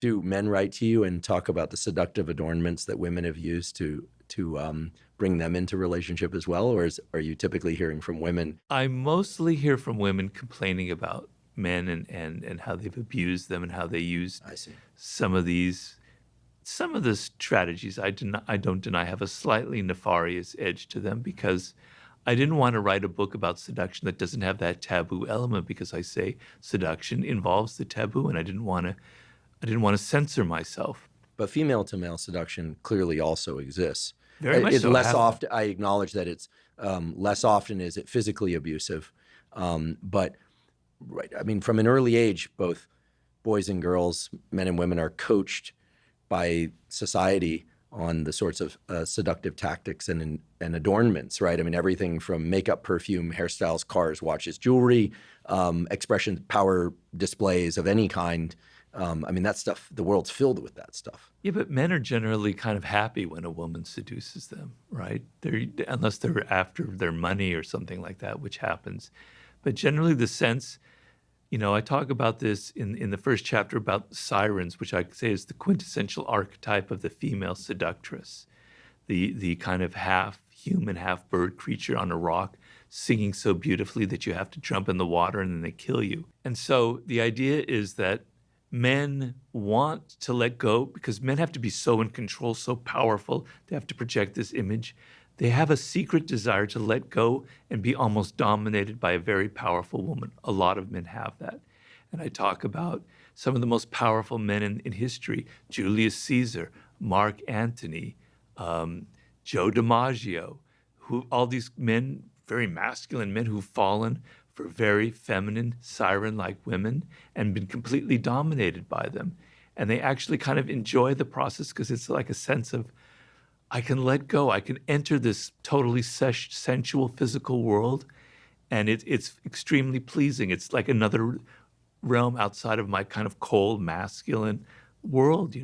Do men write to you and talk about the seductive adornments that women have used to bring them into relationship as well? Or are you typically hearing from women? I mostly hear from women complaining about men and how they've abused them and how they used some of the strategies. I don't deny have a slightly nefarious edge to them, because I didn't want to write a book about seduction that doesn't have that taboo element, because I say seduction involves the taboo, and I didn't want to censor myself. But female to male seduction clearly also exists. Very much it's so. less often. I acknowledge that it's less often is it physically abusive, but right. I mean, from an early age, both boys and girls, men and women, are coached by society on the sorts of seductive tactics and adornments, right? I mean, everything from makeup, perfume, hairstyles, cars, watches, jewelry, expression, power displays of any kind. I mean, that stuff, the world's filled with that stuff. Yeah, but men are generally kind of happy when a woman seduces them, right? Unless they're after their money or something like that, which happens. But generally the sense, I talk about this in the first chapter about sirens, which I say is the quintessential archetype of the female seductress, the kind of half human, half bird creature on a rock singing so beautifully that you have to jump in the water and then they kill you. And so the idea is that men want to let go because men have to be so in control, so powerful. They have to project this image. They have a secret desire to let go and be almost dominated by a very powerful woman. A lot of men have that. And I talk about some of the most powerful men in history: Julius Caesar, Mark Antony, Joe DiMaggio, all these men, very masculine men who've fallen for very feminine, siren-like women and been completely dominated by them. And they actually kind of enjoy the process because it's like a sense of, I can let go. I can enter this totally sensual physical world, and it's extremely pleasing. It's like another realm outside of my kind of cold, masculine world,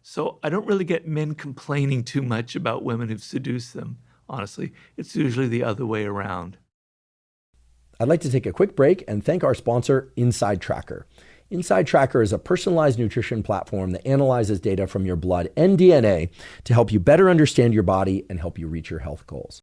So I don't really get men complaining too much about women who've seduced them, honestly. It's usually the other way around. I'd like to take a quick break and thank our sponsor, Inside Tracker. Inside Tracker is a personalized nutrition platform that analyzes data from your blood and DNA to help you better understand your body and help you reach your health goals.